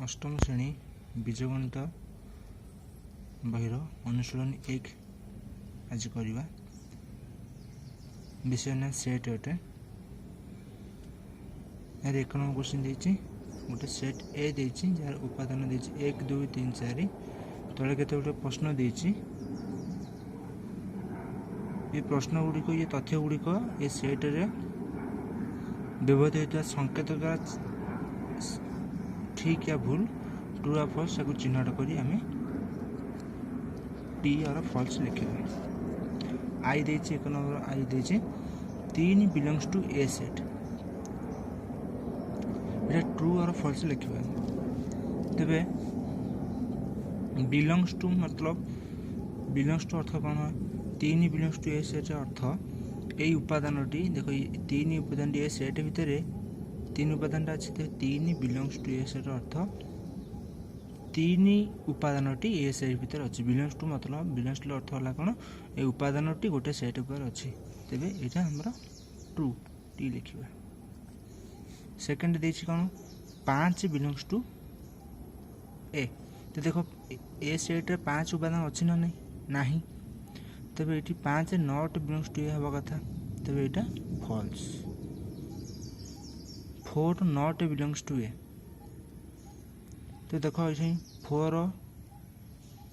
अष्टम श्रेणी बीजगणित बहिर अनुशीलन 1 आज करवा विषय ना सेट अटे। यार 1 नंबर क्वेश्चन देछि गोटे सेट ए देछि जार उपादान देछि 1 2 3 4 तले केते गोटे प्रश्न देछि। ये प्रश्न गुड़िक ये तथ्य गुड़िक ये सेट रे व्यवहृत होता संकेत द्वारा ठीक या भूल ट्रू या फॉल्स को चिन्हट करी आमे टी और फॉल्स लिखिबा। आई देछि 1 नंबर आई देछि 3 बिलोंग्स टू ए सेट ये ट्रू और फॉल्स लिखिबा। तबे बिलोंग्स टू मतलब बिलोंग्स टू अर्थ कोन है 3 बिलोंग्स टू ए सेट अर्थ ए उपादानटी देखो 3 उपादान ए सेट भितर 3 उपादान अच्छी 3 बिलोंग्स टू ए सेट अर्थ 3 उपादानटी ए सेट भितर अच्छी। बिलोंग्स टू मतलब बिलोंग्स टू अर्थ है कौन ए उपादानटी गोटे सेट ऊपर अच्छी तेरे यहाँ आमर ट्रू टी लिखा। सेकेंड देछि कौन 5 बिलोंग्स टू ए तो देखो ए सेट रे 5 उपादान अच्छी ना नहीं तेज ये 5 नॉट बिलोंग्स टू ए हवा कथा तेज यहाँ फॉल्स। 4 नॉट बिलोंग्स टू ए तो देखो ये 4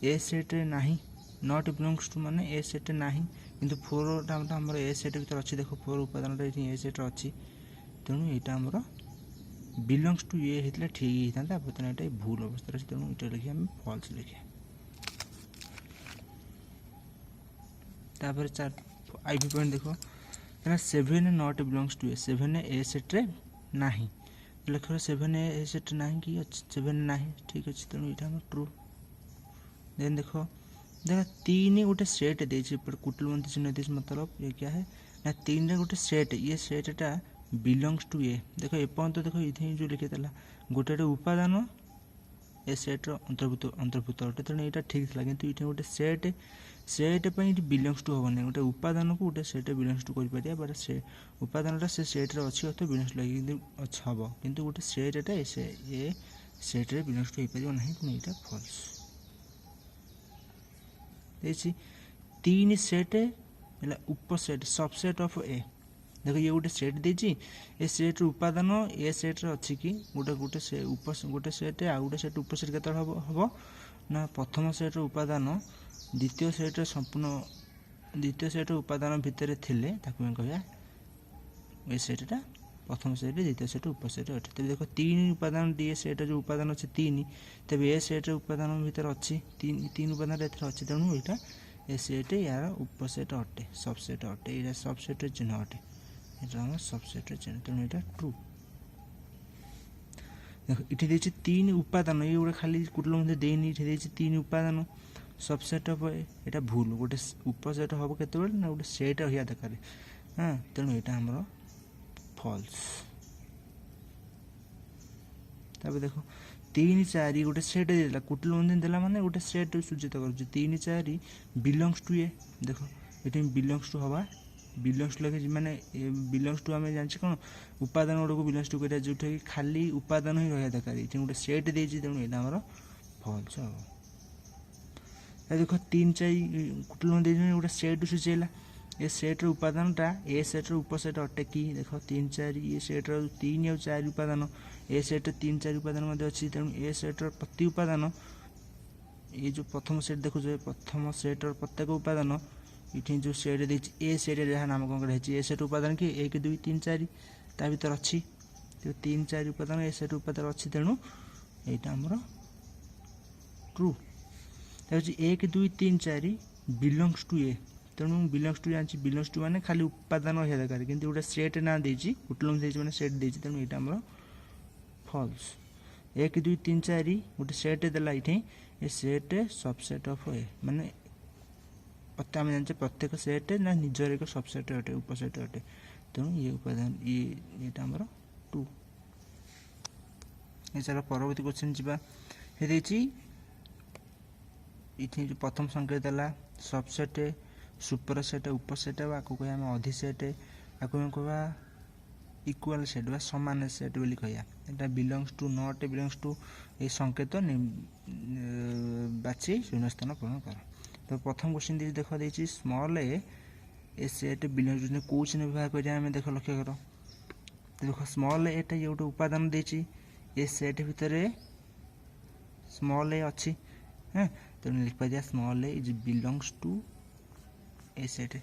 ए सेट रे नहीं नॉट बिलोंग्स टू माने ए सेट रे नहीं किंतु 4 टा हमर ए सेट भीतर अच्छी देखो 4 उपादान ए सेट रे अच्छी तेणु यहाँ आमर बिलोंग्स टू ए होता ठीक होता बर्तमान ये भूल अवस्था अच्छे तेणु ये लिखे आम फॉल्स लिखे। तापर 4 आईपी पॉइंट देखो 7 not belongs to A 7 A set रे नहीं लिख 7 ए सेट नहीं कि 7 नहीं ठीक अच्छे तेणु यहाँ ट्रू। देन देखो 3 गोटे सेट देछि कुटिलबंधी चिन्ह देछि मतलब ये क्या है ना 3 रे गोटे सेट ये सेटा बिलोंग्स टू ए देखो एपर्यंत देखो ये जो लिखी गोटे उपादान ए सेट अंतर्भुक्त अटे तेणु यहाँ ठीक था कि ये गोटे सेट बिलोंग्स टू हम गोटे उपादान को गोटे सेट बिलोंग्स टू कर बट से उपादान से सेट रे अच्छी अर्थात बिलोंग्स लगे अच्छा हम किंतु गोटे सेटा ए सेट रे बिलोंग्स टू हो पार ना तेणु यहाँ फॉल्स। 3 सेट उपसेट सबसेट ऑफ ए देखो ये गोटे सेट देछि ए सेट उपादान ए सेट रे अच्छी कि गोटे सेट आ गोटे सेट उपसेट केते हम ना प्रथम सेट उपादान द्वितीय सेट संपूर्ण द्वितीय सेट उपादान भितर थिले ताकू हम कहया ए सेटा प्रथम सेट द्वितीय सेट उपसेट अटे। तबे देखो 3 उपादान डी सेट जो उपादान अच्छे 3 तबे ए सेट उपादान भितर अच्छी 3 उपादान एथर अच्छी तेणु यहाँ ए सेट यार उपसेट अटे सबसेट अटे ये सबसेट चिन्ह अटे ये सबसेट चिन्ह तेणु यहाँ ट्रू। देखो इठी देछि 3 उपादान ये गोटे खाली कुटल मध्य देनी 3 उपादान सबसेट ऑफ एटा भूल गोटे उपसेट हम केते ना गोटे सेट रहा दरकार हाँ तेणु यहाँ आमर फॉल्स। तब देखो 3 4 गोटे सेट देला कुटिल बंधन देला माने गोटे सेट सूचित कर 3 4 बिलोंग्स टू ए देखो ये बिलोंग्स टू हवा बिलोंग्स टू लगे माने बिलोंग्स टू आम जान कौन उपादान गुड़ा को बिलोंग्स टू कर जो खाली उपादान ही रहा दरकार ये गोटे सेट देछि तेणु यहाँ आमर फॉल्स हम। देखो 3 4 कुटिल बंधन गोटे सेट सूचेला ये सेट उपादानटा ए सेट उपसेट अटे कि देखो 3 4 ये सेट 3 और 4 उपादान ए सेट 3 4 उपादान अच्छी तेणु ए सेट प्रति उपादान ये जो प्रथम सेट देखो प्रथम सेट प्रत्येक उपादान ये जो सेट देछि ए सेट जहाँ नामकरण कराई ए सेट उपादान कि 1 2 3 4 ता भीतर अच्छी तो 3 4 उपादान ए सेट उपादान अच्छी तेणु यहाँ आमर ट्रू। 1 2 3 4 बिलोंग्स टू ए तेणु बिलोंग्स टू जानी बिलोंग्स टू माने खाली उपादान रहा दरकार कि गोटे सेट ना देछि कुटलम मैंने सेट देछि तेणु यहाँ आमर फॉल्स। 1 2 3 4 गोटे सेट देला ये सेट सबसेट ऑफ ए माने आम जाने प्रत्येक सेट ना निजर एक सबसेट अटे उपसेट अटे तेणु ये उपादान ये आमर ट्रू। ये चलो परवर्ती क्वेश्चन जीवा ये जो प्रथम संकेत देला सबसेट सुपर सेट उपसेट आपको कह अधिसेट आपको कह इक्वल सेट बा समान सेट बोली कहया एटा belongs to not belongs to ए संकेत बाछी शून्य स्थान पूर्ण कर। तो प्रथम क्वेश्चन दे देखो देछि small a set belongs to को चिन्ह व्यवहार करिया हमें देखो लक्ष्य करो। तो देखो स्मॉल एटा ये गोटे उपादान देछि ए सेट भितरे स्मॉल ए अछि हैं तो लिख पाया small A is belongs to A set.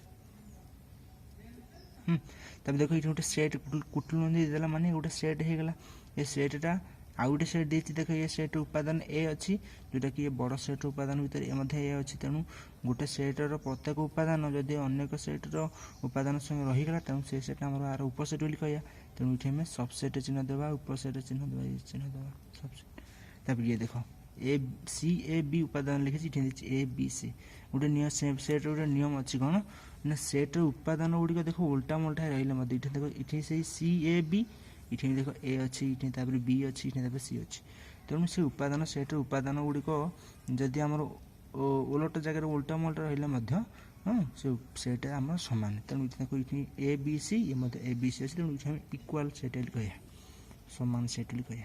तब देखो ये गोटे सेट कुटुल देला माने गोटे सेट हो गला ए सेटा आउ गोटे सेट देछि देखो ये सेट उपादान ए अछि जोटा कि ये बड़ सेट उपादान भितर ए मध्ये ए अछि तेनु गोटे सेट रो प्रत्येक उपादान जदि अन्य सेट रो उपादान संग रही गला तेनु से सेट हमर आर उपसेट बोली कहया तेनु इथे में सबसेट चिन्ह देबा उपसेट चिन्ह देबा ये चिन्ह देबा सबसेट। तब ये देखो ए सी ए बी उपादान लिखि इथे ए बी सी गोटे नियम सेट गोटे नियम अछि कोन ना सेट उपादान गुड़ी देखो उल्टा मोल्टा रही मत ये देखो ये से सी ए बी ये देखो ए अच्छी ये बी अच्छी ये सी अच्छी तेणु से उपादान सेट उपादान गुड़िक जदि आम ओलट जगह उल्टा मोल्टा रही हाँ से सेटा आम सामान तेणु देखो ये ए बी सी ये ए बी सी अच्छे तेणु ये इक्वाल सेट कह सामान सेट कह।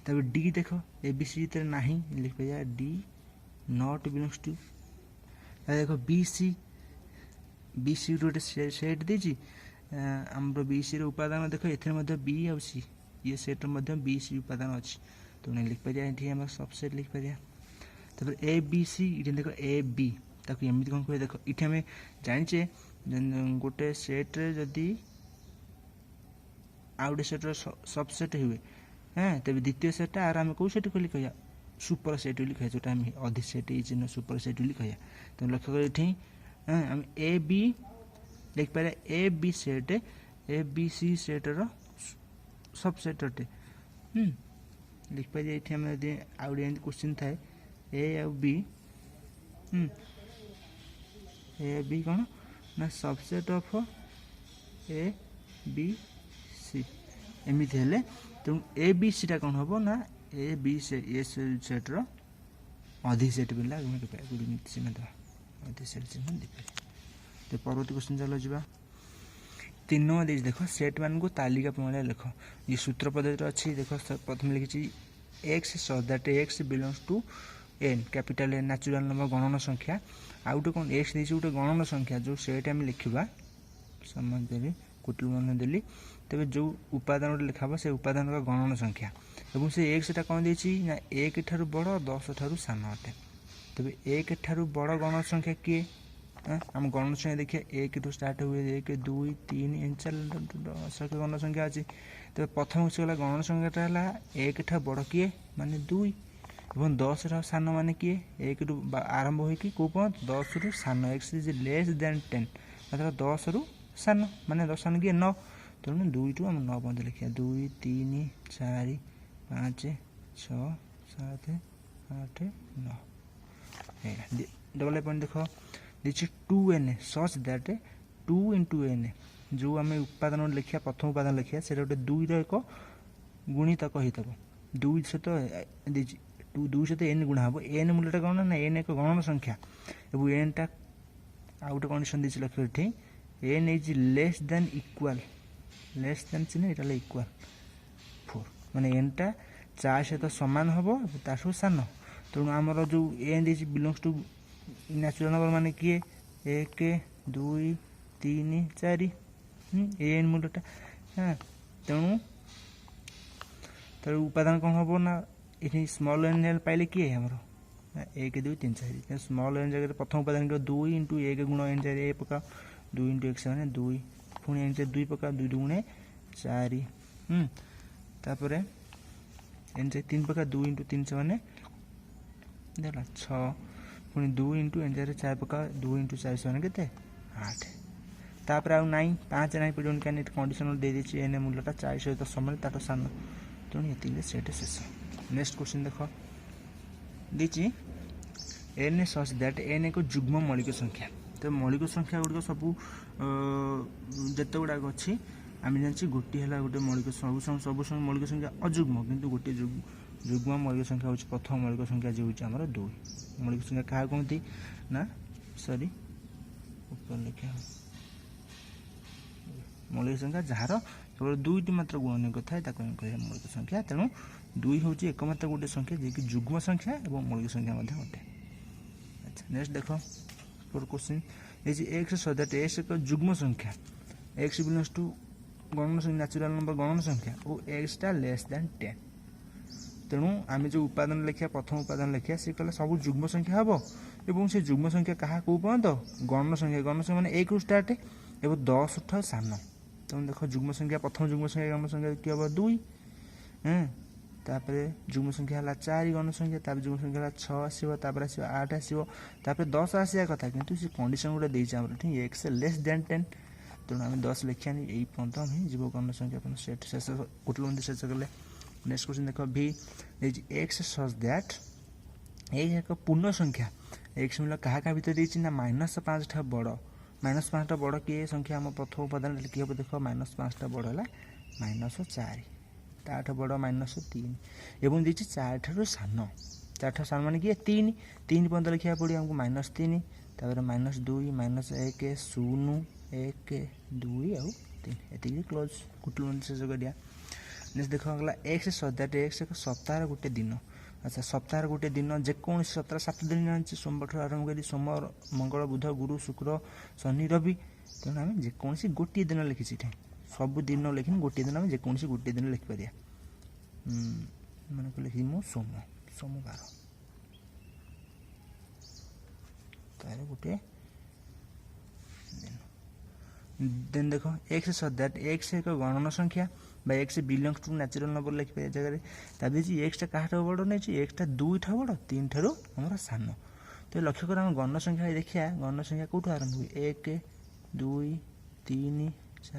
तब डी देखो ए बी सी ना लिख पाया डी नॉट बिलोंग्स टू। देखो बी सी गोटे सेट देछि हमरो बी सी उपादान देखो ए बी आ सी ये सेट बी सी उपादान अच्छी तो लिख पारिया ये हम सबसेट लिख पारिया। तब ए बी सी ये देखो ए बी ताकि एमती कौन कह देखो ये आम जाचे गोटे सेट्रे जदि आ गोटे सेट्र सबसेट हुए हाँ तब द्वितीय सेटा आर आम कौ सेट कहली कह सुपर सेट बोली कह जोटा अधिक सेट ये सुपर सेट बोली कह। तो लक्ष्य कर ये हम ए बी लिख पारे A B set A B C सेटर सबसेट अटे लिख पारे ये आम आउ क्वेश्चन थाए ए आउ बी ए बी कौन ना subset of A B C एमती हेले तेणु ए बी सी टा कौन हम ना ए बी से ए सेट्र अधिक सेट बोला चिन्ह देवा अधिक सेट चिन्ह दे। तो परवर्ती क्वेश्चन चलो जा 3 नंबर दे देखो सेट मान को तालिका प्रणाली लिख ये सूत्र पद्धति अच्छी देखो प्रथम लिखी x so that x belongs to N capital N natural number गणन संख्या आउ गोटे कौन एक्स देती गोटे गणन संख्या जो सेट आम लिखा सामान देली कुटुल मन देली तेज जो उपादान गोटे लिखा से उपादान का गणन संख्या और से एक्सटा कौन देती ना 1 ठारू बड़ 10 ठारू सान अटे तेज 1 ठारू बड़ गणन संख्या किए आम गणन संख्या देखिए 1 रू स्टार्ट हुए 1 2 3 4 गणन संख्या अच्छी तेज प्रथम गला गणन संख्याटा है 1 ठा बड़ किए माने 2 और 10 रा सान माने किए 1 रू आरंभ होगी कौ पर्यंत 10 रू सान एक्स इज लेस देन 10 मतलब 10 रू सान माने 10 सान किए 9 तेणु 2 टू आम 9 पर्यंत लिखा 2 3 4 5 6 7 8 9 डबल पॉइंट देखो this 2n such that 2 into n जो आम उपादान लिखा प्रथम उपादान लिखा से गोटे 2 एक गुणितक होता 2 सहित 2 सहित n गुणा हम n मूल्यटा कौन ना n एक गणन संख्या और n टा आ गोटे कंडीशन देछि लक्ष्य ये n is less than equal less than चिन्ह ये इक्वल 4 माने n टा 4 सहित सामान हम ताठू सान तेणु आमर जो एन देछि बिलोंग्स टू नेचुरल नंबर माने किए 1 2 3 4 एन मूल्यटा हाँ तेणु तर उपादान कौन हम ना ये स्मॉल एन पाइले किए हमर 1 2 3 4 स्मॉल एन जगह प्रथम उपादान 2 इंटू 1 गुण एन 4 ए पका 2 इंटू एक्स मैंने 2 पुणी एन 2 पका 2 दुणे 4 तापर एन 3 पका 2 इंटू 3 से मैंने देखा 6 पुणी 2 इंटू एन 4 पका 2 इंटू 4 से मैंने के 8 तापर आउ 9 5 नहीं पड़े क्या कंडीशन दे दी एन मूल्यटा 4 सहित सामान तार सान तेणु ये सेट शेष। नेक्स्ट क्वेश्चन देख दी एन सच दैट एन एक जुग्म मौलिक संख्या तो मौलिक संख्या गुड़िक सब जिते गुड़ाक अच्छी आम जानी गोटे है गोटे मौलिक सब मौलिक संख्या अजुग्म किंतु गोटे जुग्म मौलिक संख्या हूँ प्रथम मौलिक संख्या जो होमर 2 मौलिक संख्या क्या कहती ना सॉरी ऊपर लिखा मौलिक संख्या जार केवल दुईटी मात्र गुणनीयक थाए ताको हम कहिया मौलिक संख्या। तेणु 2 होची एकमात्र गोटे संख्या जे कि युग्म संख्या एवं मौलिक संख्या मध्ये गोटे। अच्छा नेक्स्ट देखो four question is x so that x एक युग्म संख्या x बिलोंग्स टू गणन संख्या नेचुरल नंबर गणन संख्या और x टा लेस देन 10। तेणु आम जो उपादान लिखा प्रथम उपादान लिखा सी कहला सब युग्म संख्या हम और से युग्म संख्या क्या कौ पर्यंत गणन संख्या मैंने 1 रु स्टार्ट एवं 10 ठार सान। तेणु देख युग्म संख्या प्रथम युग्म संख्या गण संख्या कि हम 2 तापर युग्म संख्या है 4 गण संख्या तापर युग्म संख्या है 6 आसो तापर आसो 8 आसो तापर 10 आसा कथा किंतु से कंडीशन गोटे देर ठीक एक्स लेस देन 10। तेणु आम 10 लिखा यही पर्यटन ही जीव गण संख्या सेट शेष कुटल शेष कले। नेक्स्ट क्वेश्चन देख भी एक्स सच दैट एक एक पूर्ण संख्या एक्स मूल्य क्या भितर देती ना -5 टा बड़ -5 टा बड़ किए संख्या आम प्रथम उपादान कि हम देख -5 टा बड़ है -4 ताठ बड़ -3 एवं देती 4 ठार सान 4 ठार सान माने कि 3 पर्यटन लिखा पड़ो आमको -3 तापर -2 -1 0 1 2 आउ 3 ये क्लोज कुटल शेष कर। नेक्स्ट देख गला एक्स सच दैट एक्स एक सप्ताह गोटे दिन। अच्छा सप्ताह गोटे दिन जेको सप्ताह 7 दिन जानी सोमवार आरंभ कर सोम मंगल बुध गुरु शुक्र शनि रवि। तेणु आम जेकोसी गोटे दिन लिखी सब दिन लिखी गोटे दिन आम जेकोसी गोटे दिन लिखिपर मन को लिखी मु सोमवार तार गोटे देन देखो एक्स सच दैट एक्स एक गणन संख्या x belongs to natural number लिखिपर जगह ताकि एक्स क्या बड़ नहीं एक्स 2 ठा बड़ 3 ठार आम सान। तो लक्ष्य कर आम गण संख्या देखिए गण संख्या कौटू आरंभ हुए 1 2 3 4